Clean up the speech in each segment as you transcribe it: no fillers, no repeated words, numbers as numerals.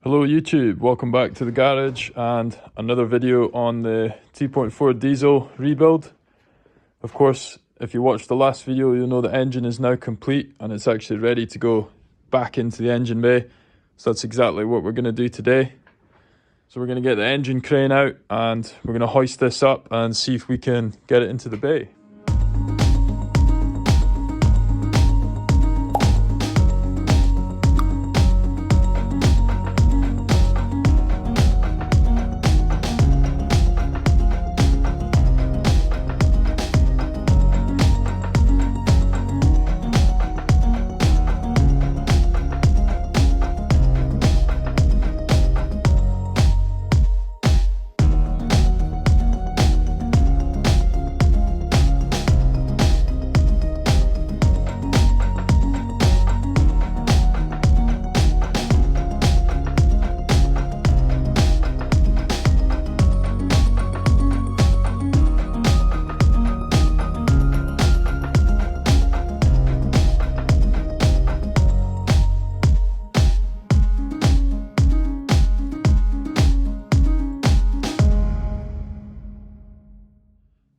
Hello YouTube, welcome back to the garage and another video on the 2.4 diesel rebuild. Of course, if you watched the last video, you'll know the engine is now complete and it's actually ready to go back into the engine bay. So that's exactly what we're going to do today. So we're going to get the engine crane out and we're going to hoist this up and see if we can get it into the bay.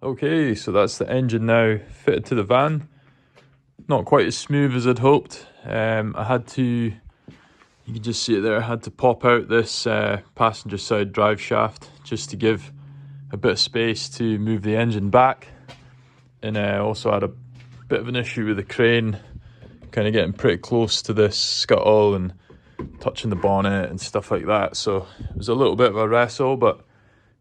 Okay, so that's the engine now fitted to the van. Not quite as smooth as I'd hoped. I had to, you can just see it there, I had to pop out this passenger side drive shaft just to give a bit of space to move the engine back. And I also had a bit of an issue with the crane, kind of getting pretty close to this scuttle and touching the bonnet and stuff like that. So it was a little bit of a wrestle, but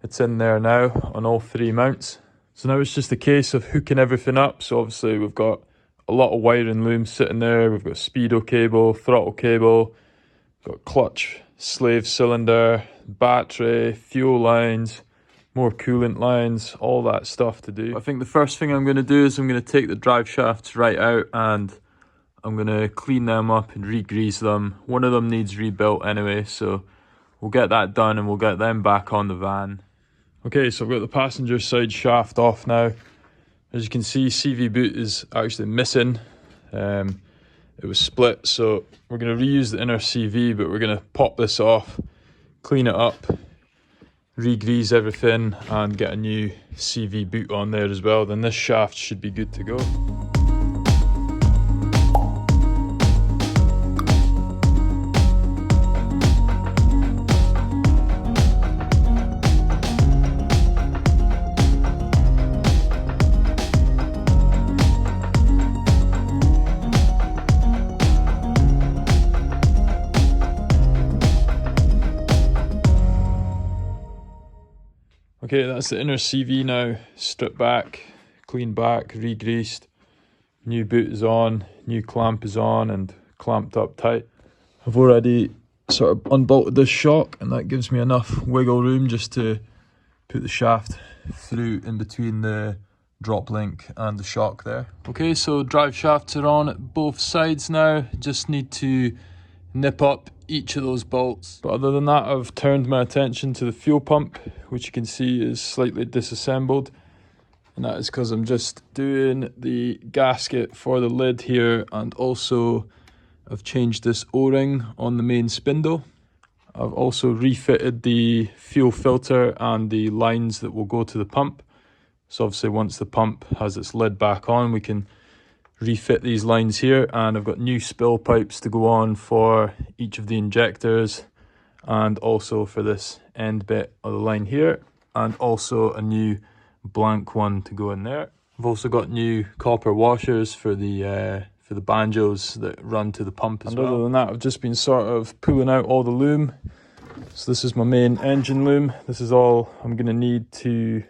it's in there now on all three mounts. So now it's just a case of hooking everything up. So obviously we've got a lot of wire and loom sitting there. We've got speedo cable, throttle cable, got clutch, slave cylinder, battery, fuel lines, more coolant lines, all that stuff to do. I think the first thing I'm going to do is I'm going to take the drive shafts right out and I'm going to clean them up and re-grease them. One of them needs rebuilt anyway, so we'll get that done and we'll get them back on the van. Okay, so I've got the passenger side shaft off now. As you can see, CV boot is actually missing. It was split, so we're going to reuse the inner CV, but we're going to pop this off, clean it up, re-grease everything, and get a new CV boot on there as well. Then this shaft should be good to go. Okay, that's the inner CV now, stripped back, cleaned back, re-greased. New boot is on, new clamp is on and clamped up tight. I've already sort of unbolted this shock and that gives me enough wiggle room just to put the shaft through in between the drop link and the shock there. Okay, so drive shafts are on at both sides now, just need to nip up each of those bolts. But other than that, I've turned my attention to the fuel pump, which you can see is slightly disassembled, and that is because I'm just doing the gasket for the lid here, and also I've changed this O-ring on the main spindle. I've also refitted the fuel filter and the lines that will go to the pump. So obviously once the pump has its lid back on, we can refit these lines here, and I've got new spill pipes to go on for each of the injectors and also for this end bit of the line here, and also a new blank one to go in there. I've also got new copper washers for the banjos that run to the pump as well. Other than that, I've just been sort of pulling out all the loom. So this is my main engine loom. This is all I'm going to need to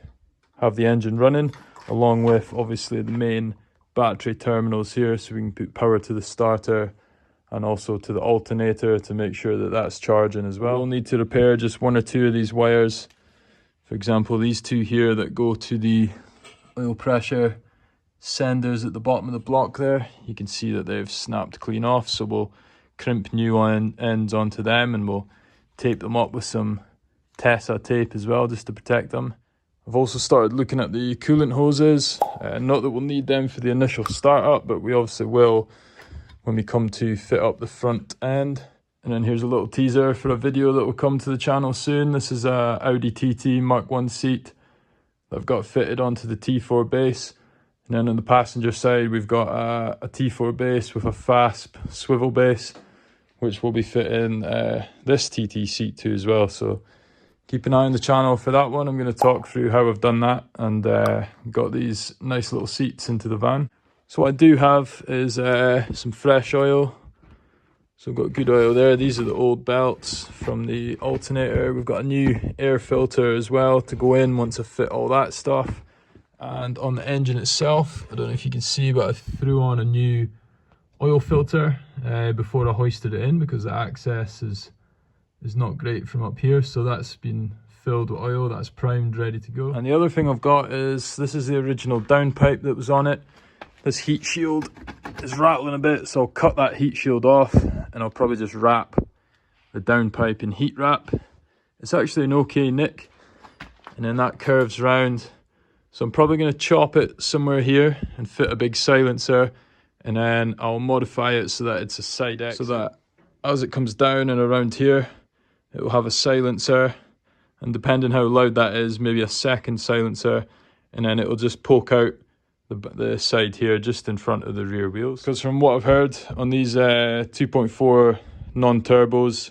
have the engine running, along with obviously the main battery terminals here, so we can put power to the starter and also to the alternator to make sure that that's charging as well. We'll need to repair just one or two of these wires. For example, these two here that go to the oil pressure senders at the bottom of the block there. You can see that they've snapped clean off, so we'll crimp new ends onto them and we'll tape them up with some Tessa tape as well, just to protect them. I've also started looking at the coolant hoses. Not that we'll need them for the initial startup, but we obviously will when we come to fit up the front end. And then here's a little teaser for a video that will come to the channel soon. This is a Audi TT Mark 1 seat that I've got fitted onto the T4 base. And then on the passenger side, we've got a T4 base with a FASP swivel base, which will be fitting this TT seat to as well. So keep an eye on the channel for that one. I'm going to talk through how I've done that and got these nice little seats into the van. So what I do have is some fresh oil. So I've got good oil there. These are the old belts from the alternator. We've got a new air filter as well to go in once I fit all that stuff. And on the engine itself, I don't know if you can see, but I threw on a new oil filter before I hoisted it in because the access is not great from up here. So that's been filled with oil, that's primed, ready to go. And the other thing I've got is, this is the original downpipe that was on it. This heat shield is rattling a bit, so I'll cut that heat shield off and I'll probably just wrap the downpipe in heat wrap. It's actually an okay nick, and then that curves round. So I'm probably going to chop it somewhere here and fit a big silencer, and then I'll modify it so that it's a side exit, so that as it comes down and around here, it will have a silencer, and depending how loud that is, maybe a second silencer, and then it will just poke out the side here just in front of the rear wheels. Because from what I've heard on these 2.4 non-turbos,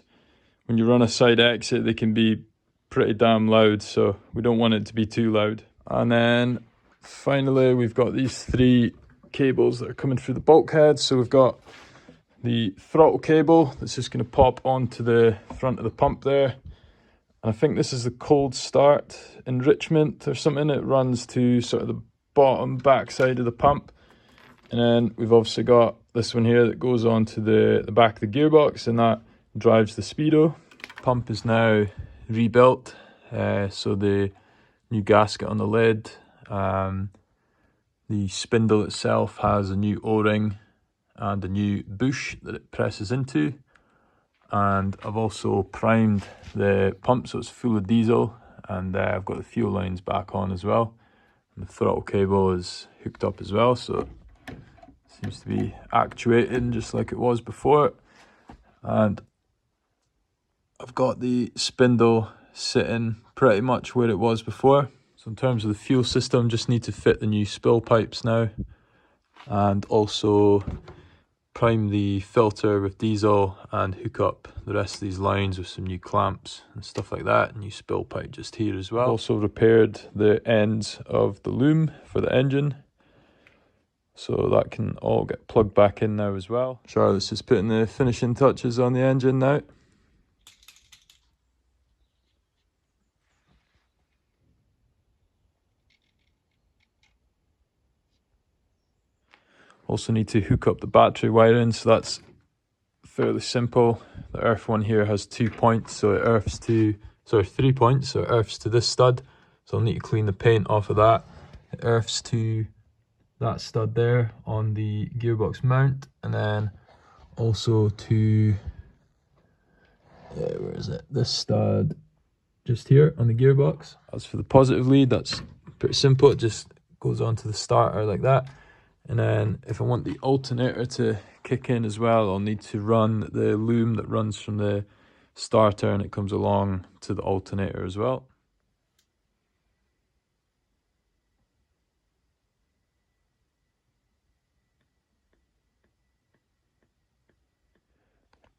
when you run a side exit, they can be pretty damn loud, so we don't want it to be too loud. And then finally we've got these three cables that are coming through the bulkhead. So we've got the throttle cable that's just going to pop onto the front of the pump there, and I think this is the cold start enrichment or something. It runs to sort of the bottom back side of the pump. And then we've obviously got this one here that goes on to the back of the gearbox, and that drives the speedo. Pump is now rebuilt, so the new gasket on the lid, the spindle itself has a new o-ring and a new bush that it presses into, and I've also primed the pump so it's full of diesel, and I've got the fuel lines back on as well, and the throttle cable is hooked up as well, so it seems to be actuating just like it was before. And I've got the spindle sitting pretty much where it was before. So in terms of the fuel system, just need to fit the new spill pipes now, and also prime the filter with diesel and hook up the rest of these lines with some new clamps and stuff like that. New spill pipe just here as well. Also repaired the ends of the loom for the engine, so that can all get plugged back in now as well. Charlotte's just putting the finishing touches on the engine now. Also need to hook up the battery wiring, so that's fairly simple. The earth one here has 2 points, so it earths to, sorry, 3 points, so it earths to this stud. So I'll need to clean the paint off of that. It earths to that stud there on the gearbox mount, and then also to, where is it? This stud just here on the gearbox. As for the positive lead, that's pretty simple. It just goes onto the starter like that. And then if I want the alternator to kick in as well, I'll need to run the loom that runs from the starter and it comes along to the alternator as well.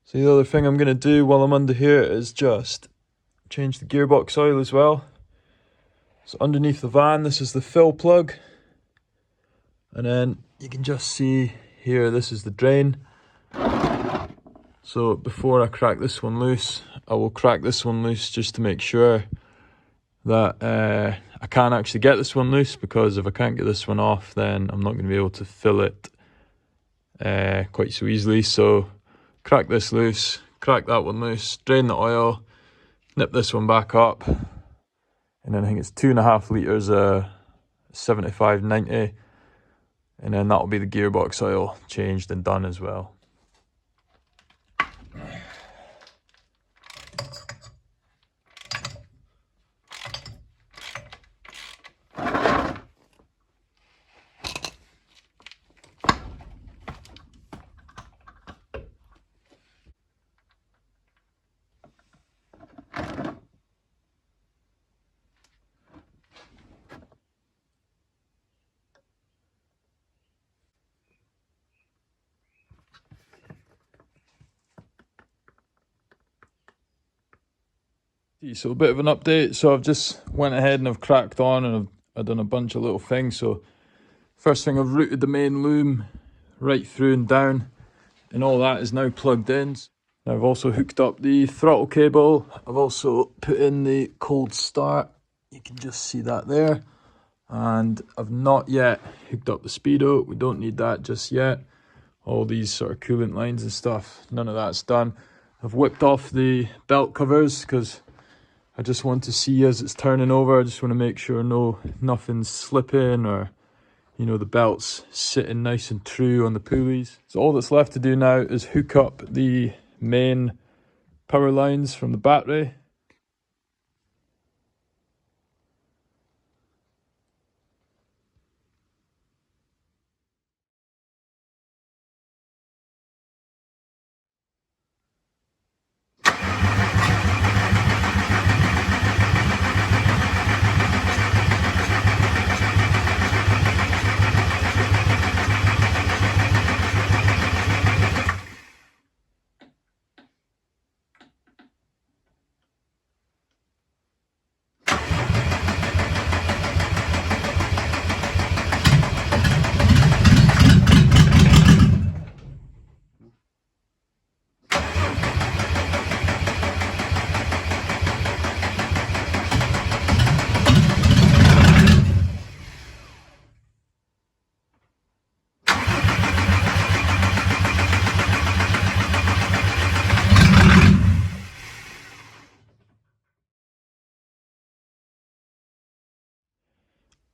So the other thing I'm going to do while I'm under here is just change the gearbox oil as well. So underneath the van, this is the fill plug. And then you can just see here, this is the drain. So before I crack this one loose, I will crack this one loose just to make sure that I can actually get this one loose, because if I can't get this one off, then I'm not going to be able to fill it quite so easily. So crack this loose, crack that one loose, drain the oil, nip this one back up, and then I think it's 2.5 litres of 75/90. And then that'll be the gearbox oil changed and done as well. So a bit of an update. So I've just went ahead and I've cracked on and I've done a bunch of little things. So first thing, I've routed the main loom right through and down, and all that is now plugged in. Now I've also hooked up the throttle cable. I've also put in the cold start. You can just see that there. And I've not yet hooked up the speedo. We don't need that just yet. All these sort of coolant lines and stuff, none of that's done. I've whipped off the belt covers because I just want to see as it's turning over. I just want to make sure nothing's slipping, or the belt's sitting nice and true on the pulleys. So all that's left to do now is hook up the main power lines from the battery.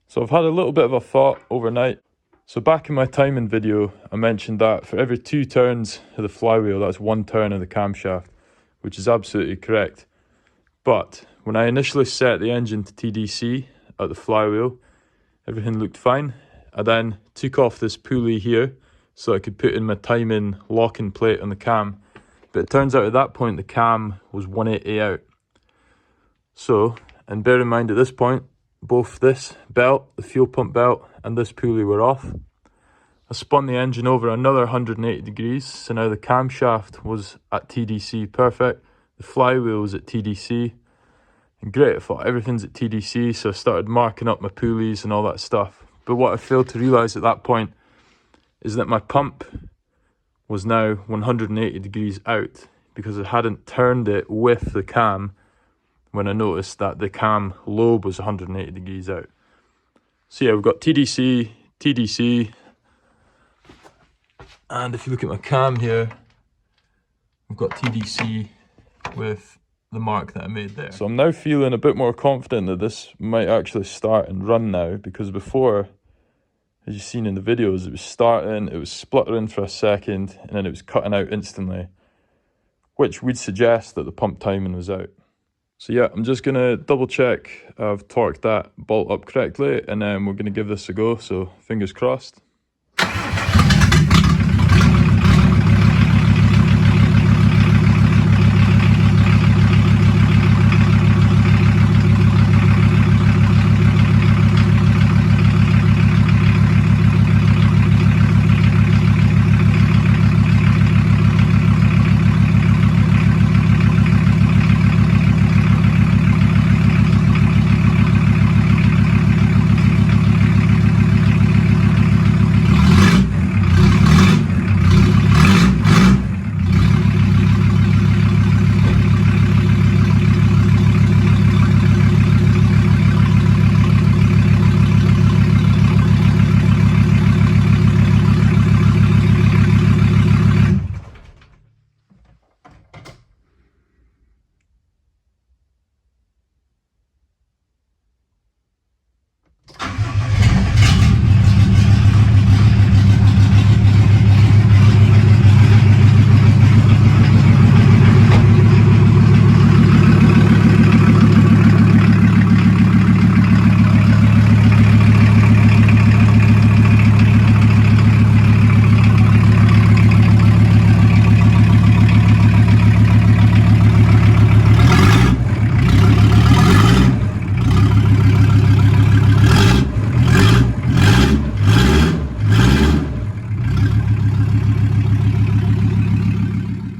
So I've had a little bit of a thought overnight. So back in my timing video, I mentioned that for every 2 turns of the flywheel, that's 1 turn of the camshaft, which is absolutely correct. But when I initially set the engine to TDC at the flywheel, everything looked fine. I then took off this pulley here so I could put in my timing locking plate on the cam. But it turns out at that point the cam was 180 out. So, and bear in mind at this point, both this belt, the fuel pump belt, and this pulley were off. I spun the engine over another 180 degrees, so now the camshaft was at TDC perfect, the flywheel was at TDC, and great, I thought everything's at TDC, so I started marking up my pulleys and all that stuff. But what I failed to realise at that point is that my pump was now 180 degrees out, because I hadn't turned it with the cam when I noticed that the cam lobe was 180 degrees out. So yeah, we've got TDC, TDC, and if you look at my cam here, we've got TDC with the mark that I made there. So I'm now feeling a bit more confident that this might actually start and run now, because before, as you've seen in the videos, it was starting, it was spluttering for a second, and then it was cutting out instantly, which would suggest that the pump timing was out. So yeah, I'm just going to double check I've torqued that bolt up correctly, and then we're going to give this a go, so fingers crossed.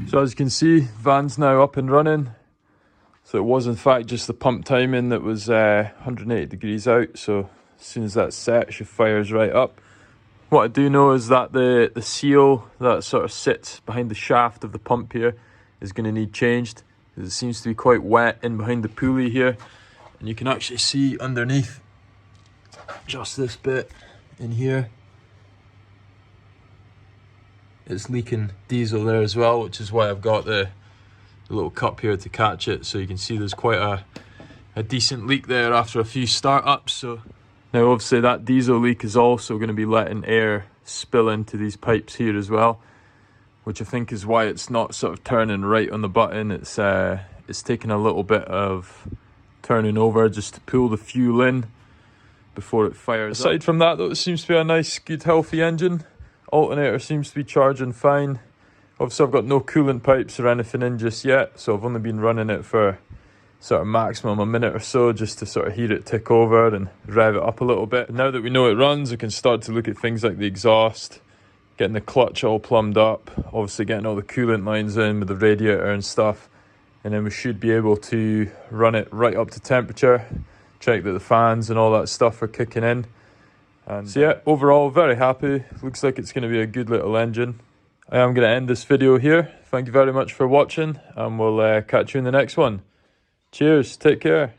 So as you can see, van's now up and running. So it was in fact just the pump timing that was 180 degrees out, so as soon as that's set, she fires right up. What I do know is that the seal that sort of sits behind the shaft of the pump here is going to need changed. It seems to be quite wet in behind the pulley here, and you can actually see underneath just this bit in here, it's leaking diesel there as well, which is why I've got the little cup here to catch it. So you can see there's quite a decent leak there after a few startups. So now obviously that diesel leak is also going to be letting air spill into these pipes here as well, which I think is why it's not sort of turning right on the button. It's taking a little bit of turning over just to pull the fuel in before it fires up. Aside from that though, it seems to be a nice, good, healthy engine. Alternator seems to be charging fine. Obviously I've got no coolant pipes or anything in just yet, so I've only been running it for sort of maximum a minute or so just to sort of hear it tick over and rev it up a little bit. Now that we know it runs, we can start to look at things like the exhaust, getting the clutch all plumbed up, obviously getting all the coolant lines in with the radiator and stuff, and then we should be able to run it right up to temperature, check that the fans and all that stuff are kicking in. And so yeah, overall very happy. Looks like it's going to be a good little engine. I am going to end this video here. Thank you very much for watching, and we'll catch you in the next one. Cheers, take care.